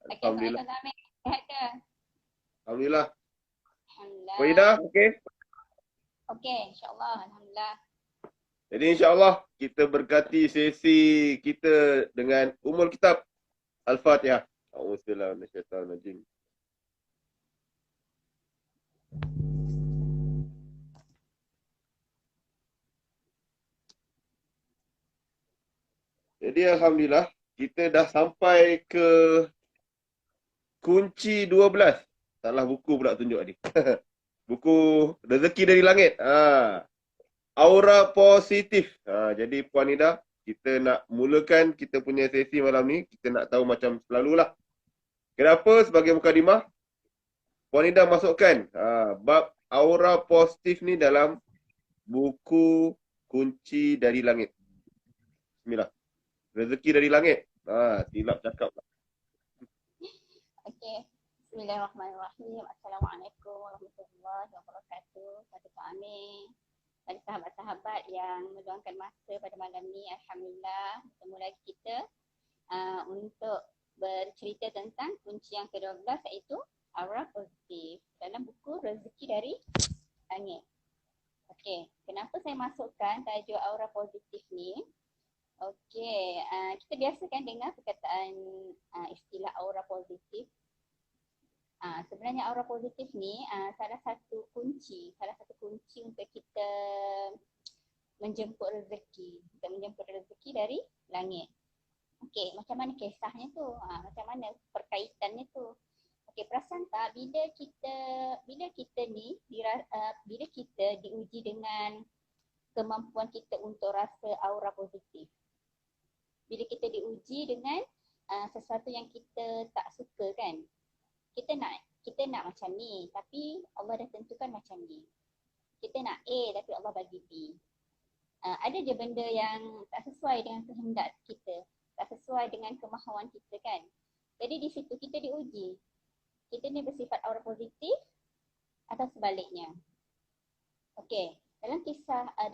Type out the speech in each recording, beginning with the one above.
Okey, Alhamdulillah. Assalamualaikum Zamir. Sihat ke? Alhamdulillah. Alhamdulillah. Waidah, okey. Okey, insyaAllah. Alhamdulillah. Jadi insya-Allah kita berkati sesi kita dengan Ummul Kitab Al-Fatihah. A'udzubillahi minasyaitanir rajim. Jadi alhamdulillah kita dah sampai ke kunci 12. Salah buku pula tunjuk ni. Buku Rezeki dari Langit. Aura positif. Jadi Puan Ida, kita nak mulakan kita punya sesi malam ni. Kita nak tahu macam selalulah. Kenapa sebagai mukadimah Puan Ida masukkan bab aura positif ni dalam buku Kunci dari Langit. Bismillah. Rezeki dari Langit. Silap cakap. Okey. Bismillahirrahmanirrahim. Assalamualaikum warahmatullahi wabarakatuh. Pada Kak Amir, pada sahabat-sahabat yang meluangkan masa pada malam ni, alhamdulillah bertemu lagi kita untuk bercerita tentang kunci yang ke-12 iaitu aura positif dalam buku Rezeki dari Langit. Okey, kenapa saya masukkan tajuk aura positif ni? Okey, kita biasa kan dengar perkataan istilah aura positif. Sebenarnya aura positif ni salah satu kunci untuk kita menjemput rezeki, dari langit. Okey, macam mana kisahnya tu? Macam mana perkaitannya tu? Okey, perasan tak bila kita diuji dengan kemampuan kita untuk rasa aura positif. Bila kita diuji dengan sesuatu yang kita tak suka kan. Kita nak macam ni tapi Allah dah tentukan macam ni. Kita nak A tapi Allah bagi B. Ada je benda yang tak sesuai dengan kehendak kita, tak sesuai dengan kemahuan kita kan. Jadi di situ kita diuji. Kita ni bersifat aura positif atau sebaliknya. Okey,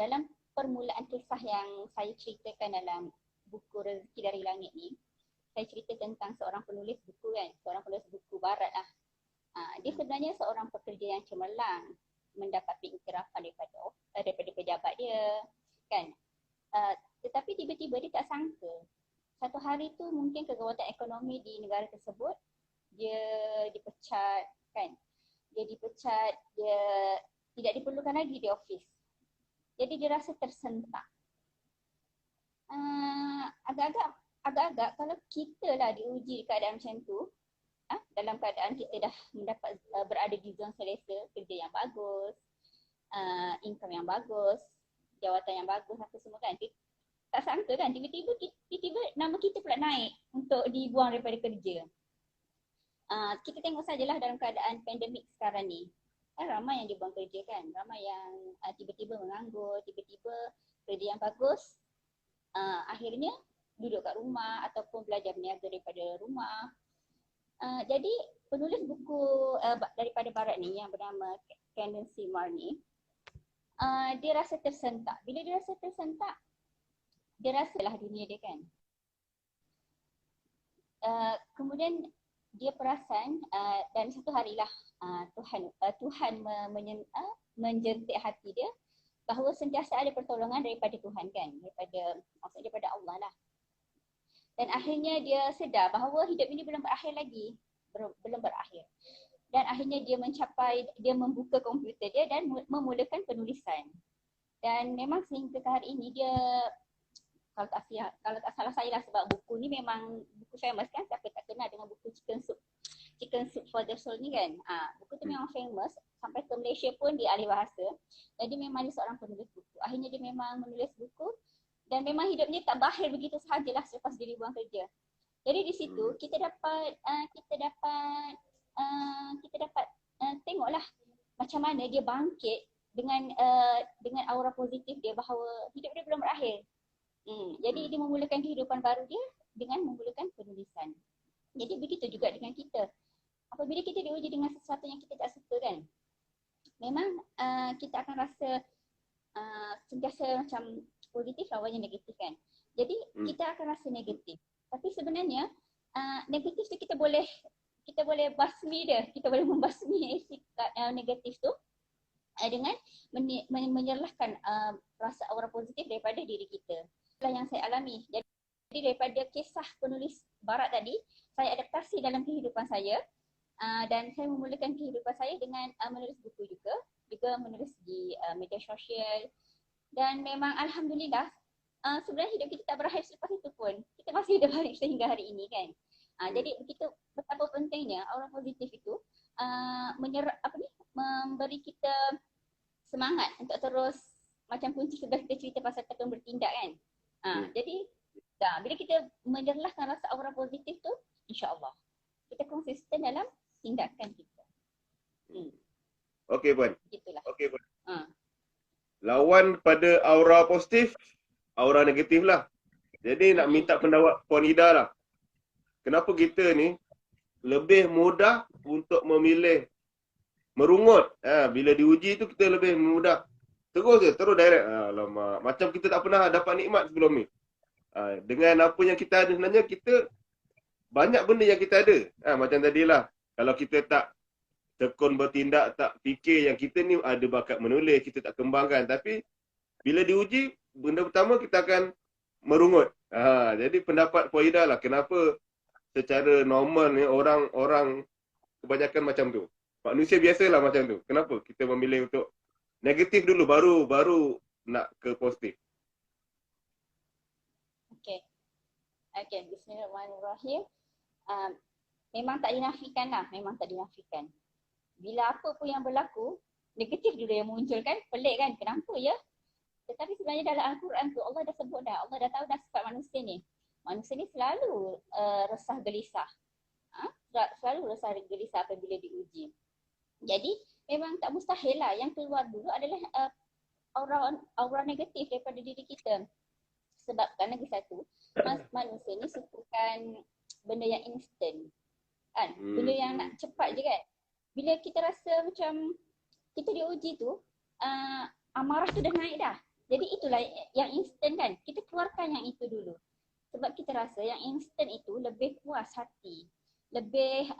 dalam permulaan kisah yang saya ceritakan dalam buku Rezeki dari Langit ni, saya cerita tentang seorang penulis buku kan, seorang penulis buku barat lah. Dia sebenarnya seorang pekerja yang cemerlang, mendapat iktirafan daripada pejabat dia kan. Tetapi tiba-tiba dia tak sangka satu hari tu mungkin kegawatan ekonomi di negara tersebut dia dipecat kan. Dia tidak diperlukan lagi di office. Jadi dia rasa tersentak. Agak-agak kalau kita lah diuji keadaan macam tu, dalam keadaan kita dah mendapat berada di zon selesa, kerja yang bagus, income yang bagus, jawatan yang bagus apa semua kan. Tak sangka kan tiba-tiba nama kita pula naik untuk dibuang daripada kerja. Kita tengok sajalah dalam keadaan pandemik sekarang ni. Ramai yang dibuang kerja kan, ramai yang tiba-tiba menganggur, tiba-tiba kerja yang bagus, akhirnya duduk kat rumah ataupun belajar berniaga daripada rumah. Jadi penulis buku daripada barat ni yang bernama Candace Seymour ni, dia rasa tersentak. Bila dia rasa tersentak, dia rasalah dunia dia kan. Kemudian dia perasan dan satu harilah Tuhan menjentik hati dia bahawa sentiasa ada pertolongan daripada Tuhan kan, maksudnya daripada Allah lah. Dan akhirnya dia sedar bahawa hidup ini belum berakhir lagi, belum berakhir. Dan akhirnya dia membuka komputer dia dan memulakan penulisan. Dan memang sehingga ke hari ini dia, kalau tak salah saya lah, sebab buku ni memang buku famous kan, siapa tak kenal dengan buku Chicken Soup for the Soul ni kan. Buku tu memang famous, sampai ke Malaysia pun dia alih bahasa. Jadi memang dia seorang penulis buku. Akhirnya dia memang menulis buku dan memang hidupnya tak berakhir begitu sahajalah selepas dia dibuang kerja. Jadi di situ kita dapat tengoklah macam mana dia bangkit dengan aura positif dia bahawa hidup dia belum berakhir. Jadi dia memulakan kehidupan baru dia dengan memulakan penulisan. Jadi begitu juga dengan kita. Apabila kita diuji dengan sesuatu yang kita tak suka kan, memang kita akan rasa sentiasa macam positif lawannya negatif kan. Jadi kita akan rasa negatif. Tapi sebenarnya negatif tu kita boleh basmi dia, kita boleh membasmi sikap negatif tu dengan menyerlahkan rasa aura positif daripada diri kita. Itulah yang saya alami. Jadi daripada kisah penulis barat tadi, saya adaptasi dalam kehidupan saya dan saya memulakan kehidupan saya dengan menulis buku juga menulis di media sosial, dan memang alhamdulillah sebenarnya hidup kita tak berakhir selepas itu pun. Kita masih hidup sehingga hari ini kan. Jadi begitu betapa pentingnya aura positif itu memberi kita semangat untuk terus, macam kunci sebelah kita cerita pasal tekun bertindak kan. Jadi bila kita menyerlahkan rasa aura positif tu, insya-Allah kita konsisten dalam tindakan kita. Okey Puan. Gitulah. Okey Puan. Lawan pada aura positif, aura negatif lah. Jadi nak minta pendapat Puan Ida lah. Kenapa kita ni lebih mudah untuk memilih merungut? Bila diuji tu kita lebih mudah. Terus direct. Alamak. Macam kita tak pernah dapat nikmat sebelum ni. Dengan apa yang kita ada sebenarnya, kita banyak benda yang kita ada. Macam tadilah. Kalau kita tak tekun bertindak, tak fikir yang kita ni ada bakat menulis, kita tak kembangkan. Tapi bila diuji, benda pertama kita akan merungut. Jadi pendapat Puan Ida lah, kenapa secara normal ni orang kebanyakan macam tu. Manusia biasalah macam tu. Kenapa kita memilih untuk negatif dulu baru nak ke positif? Okey, bismillahirrahmanirrahim. Memang tak dinafikan. Bila apa pun yang berlaku, negatif dulu yang muncul kan. Pelik kan, kenapa ya? Tetapi sebenarnya dalam Al-Quran tu Allah dah sebut dah. Allah dah tahu dah sifat manusia ni. Manusia ni selalu resah gelisah. Selalu resah gelisah apabila diuji. Jadi memang tak mustahil lah. Yang keluar dulu adalah aura negatif daripada diri kita. Sebab kerana satu, manusia ni sukakan benda yang instant. Kan? Benda yang nak cepat je kan. Bila kita rasa macam kita diuji tu, amarah tu dah naik dah. Jadi itulah yang instant kan. Kita keluarkan yang itu dulu. Sebab kita rasa yang instant itu lebih puas hati. Lebih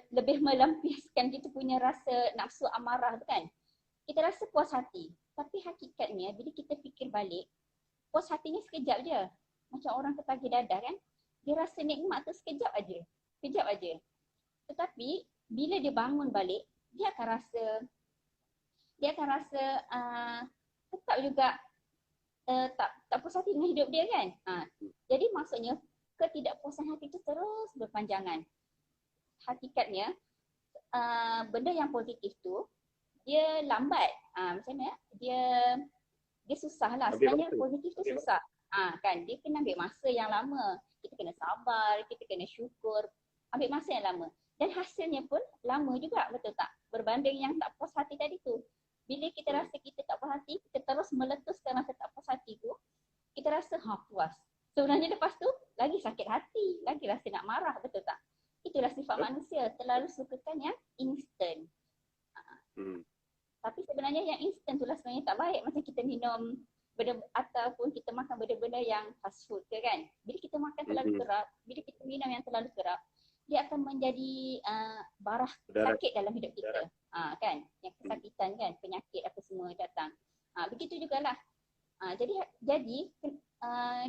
lebih melampiaskan kita punya rasa nafsu amarah tu kan. Kita rasa puas hati. Tapi hakikatnya bila kita fikir balik, puas hatinya sekejap je. Macam orang tertagih dadah kan. Dia rasa nikmat tu sekejap aja. Tetapi bila dia bangun balik, dia akan rasa tetap juga tak puas hati dengan hidup dia kan. Jadi maksudnya ketidakpuasan hati itu terus berpanjangan. Hakikatnya benda yang positif tu dia lambat. Macam mana? Dia susah lah. Sebenarnya positif tu susah. Kan dia kena ambil masa yang lama. Kita kena sabar, kita kena syukur. Ambil masa yang lama. Dan hasilnya pun lama juga, betul tak? Berbanding yang tak puas hati tadi tu. Bila kita rasa kita tak puas hati, kita terus meletuskan rasa tak puas hati tu, kita rasa puas. Sebenarnya lepas tu lagi sakit hati, lagi rasa nak marah, betul tak? Itulah sifat manusia, terlalu sukakan yang instant. Tapi sebenarnya yang instant tu lah sebenarnya tak baik. Macam kita minum benda ataupun kita makan benda-benda yang fast food ke kan. Bila kita makan terlalu kerap, bila kita minum yang terlalu kerap, dia akan menjadi barah sakit dalam hidup kita. Kan? Yang kesakitan kan, penyakit apa semua datang. Begitu jugalah. Jadi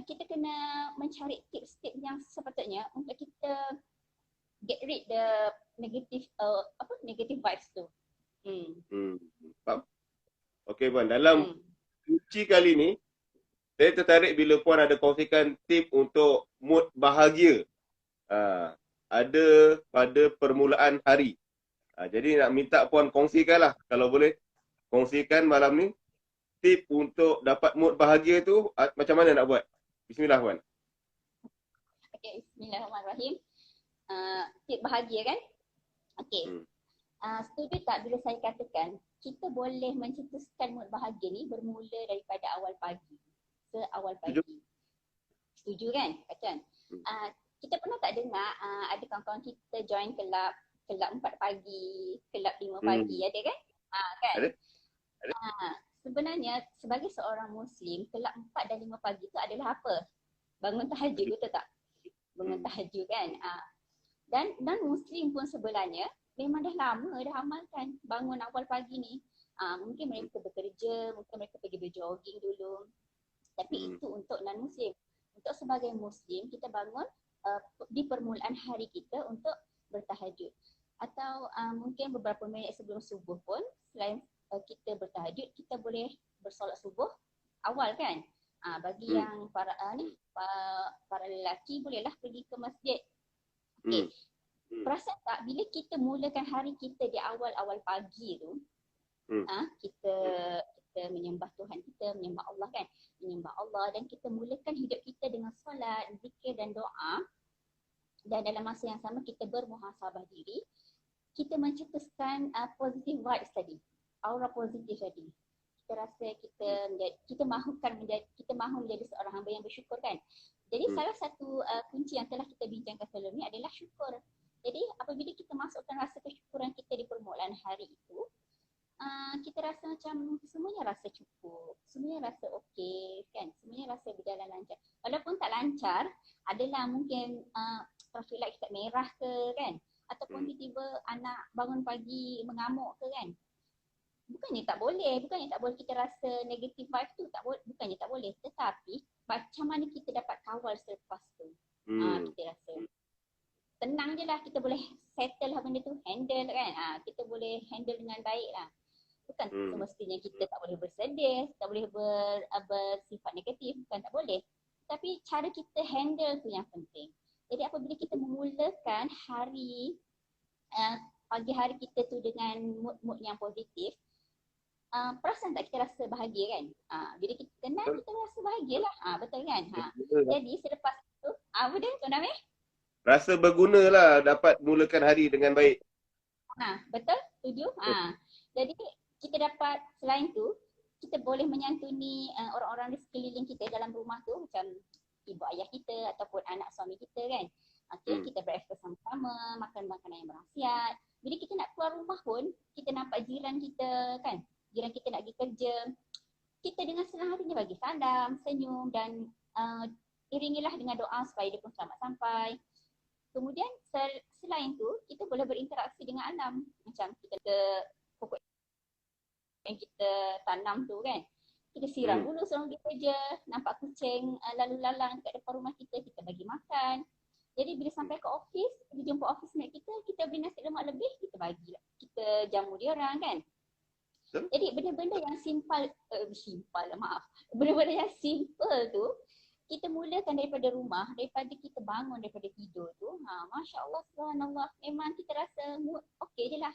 kita kena mencari tips-tips yang sepatutnya untuk kita get rid the negative vibes tu. Okey Puan, dalam uji kali ni saya tertarik bila Puan ada kongsikan tip untuk mood bahagia. Ada pada permulaan hari. Jadi nak minta Puan kongsikanlah kalau boleh. Kongsikan malam ni tip untuk dapat mood bahagia tu macam mana nak buat. Bismillah Puan. Okey, bismillahirrahmanirrahim. Tip bahagia kan? Okey. Setuju tak bila saya katakan kita boleh mencetuskan mood bahagia ni bermula daripada awal pagi. Seawal pagi. Setuju kan? Kacang. Kita pernah tak dengar ada kawan-kawan kita join kelab 4 pagi, kelab 5 pagi, ada kan? Kan? Ada. Sebenarnya sebagai seorang Muslim, kelab 4 dan 5 pagi tu adalah apa? bangun tahajud, betul tak? Bangun tahajud kan. Dan Muslim pun sebenarnya memang dah lama dah amalkan bangun awal pagi ni. Mungkin mereka bekerja, mungkin mereka pergi berjogging dulu. Tapi itu untuk non-Muslim. Untuk sebagai Muslim, kita bangun di permulaan hari kita untuk bertahajud. Atau mungkin beberapa minit sebelum subuh pun, selain kita bertahajud, kita boleh bersolat subuh awal kan. Bagi yang para lelaki bolehlah pergi ke masjid. Okay. Perasan tak bila kita mulakan hari kita di awal-awal pagi tu, kita menyembah Tuhan kita, menyembah Allah kan, menyembah Allah, dan kita mulakan hidup kita dengan solat, zikir dan doa, dan dalam masa yang sama kita bermuhasabah diri, kita mencetuskan positive vibes tadi, aura positif tadi. Kita rasa kita mahu menjadi seorang hamba yang bersyukur kan. Jadi salah satu kunci yang telah kita bincangkan sebelum ni adalah syukur. Jadi apabila kita masukkan rasa kesyukuran kita di permulaan hari itu, kita rasa macam semuanya rasa cukup, semuanya rasa okey kan, semuanya rasa berjalan lancar. Walaupun tak lancar, adalah mungkin traffic light tak merah ke kan, ataupun tiba-tiba anak bangun pagi mengamuk ke kan. Bukannya tak boleh kita rasa negative vibe tu, bukannya tak boleh, tetapi macam mana kita dapat kawal selepas tu. Kita rasa tenang je lah, kita boleh settle lah benda tu, handle kan, kita boleh handle dengan baik lah. Bukan semestinya kita tak boleh bersedih, tak boleh bersifat negatif, bukan tak boleh. Tapi cara kita handle tu yang penting. Jadi apabila kita memulakan pagi hari kita tu dengan mood yang positif, perasan tak kita rasa bahagia kan? Bila kita tenang, kita rasa bahagia lah. Betul kan? Jadi selepas tu, apa dia Tuan Amir? Rasa berguna lah dapat mulakan hari dengan baik. Betul? Setuju? Jadi kita dapat, selain tu, kita boleh menyantuni orang-orang di sekeliling kita dalam rumah tu, macam ibu ayah kita ataupun anak suami kita kan. Kita breakfast sama-sama, makan makanan yang berkhasiat. Bila kita nak keluar rumah pun, kita nampak jiran kita kan, jiran kita nak pergi kerja, kita dengan senang hatinya bagi salam, senyum dan iringilah dengan doa supaya dia pun selamat sampai. Kemudian selain tu, kita boleh berinteraksi dengan alam. Macam kita ke pokok yang kita tanam tu kan, kita siram dulu sebelum pergi kerja, nampak kucing lalu lalang dekat depan rumah kita, kita bagi makan. Jadi bila sampai ke office, kita jumpa office mate kita beli nasi lemak lebih, kita bagilah, kita jamu dia orang kan. Jadi benda-benda yang benda-benda yang simple tu, kita mulakan daripada rumah, daripada kita bangun daripada tidur tu, Masya Allah, subhanallah, memang kita rasa mood okey je lah.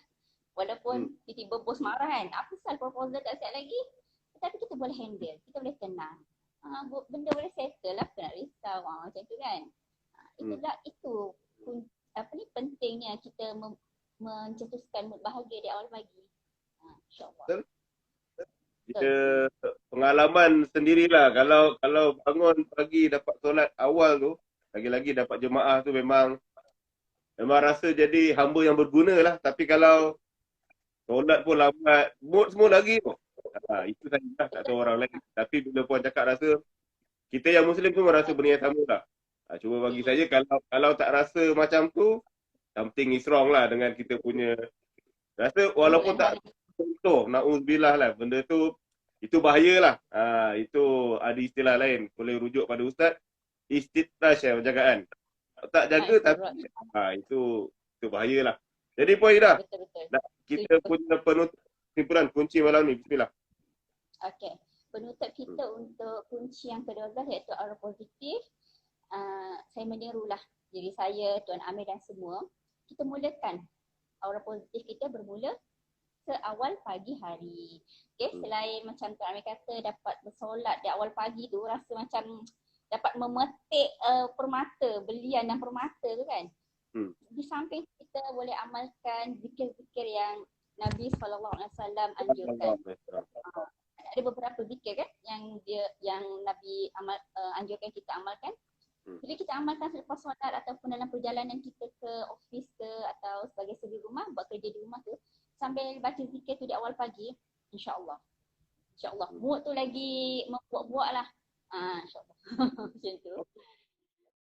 Walaupun tiba-tiba bos marah kan, apa pasal proposal tak siap lagi, tetapi kita boleh handle, kita boleh tenang. Benda boleh settle lah, tak nak risau macam tu kan. Itu pentingnya kita mencetuskan mood bahagia di awal pagi. InsyaAllah. Kita pengalaman sendirilah, kalau bangun pagi dapat solat awal tu, lagi-lagi dapat jemaah tu memang rasa jadi hamba yang berguna lah. Tapi kalau solat pun lambat, mood semua lagi tu. Itu sahaja, tak tahu orang lain. Tapi bila puan cakap, rasa kita yang Muslim pun merasa benda yang sama lah. Cuma bagi saya, kalau tak rasa macam tu, something is wrong lah dengan kita punya. Rasa walaupun tak contoh, na'udzubillah lah, benda tu, itu bahayalah. Itu ada istilah lain, boleh rujuk pada ustaz, istidraj penjagaan. Tak jaga tapi itu bahayalah. Jadi Puan Ida, kita punya penutup simpulan kunci malam ni, bismillah. Okey, penutup kita untuk kunci yang ke-12 iaitu aura positif. Saya menyerulah diri saya, Tuan Amir dan semua, kita mulakan aura positif kita bermula seawal pagi hari. Selain macam Tuan Amir kata dapat bersolat di awal pagi tu, rasa macam dapat memetik permata, belian dan permata tu kan. Di samping kita boleh amalkan zikir-zikir yang Nabi SAW anjurkan. Ada beberapa zikir kan yang Nabi anjurkan kita amalkan. Bila kita amalkan selepas solat ataupun dalam perjalanan kita ke office ke atau sebagai suri rumah, buat kerja di rumah tu, sambil baca zikir tu di awal pagi, insya-Allah mood tu lagi membuat-buat lah. InsyaAllah. Macam tu.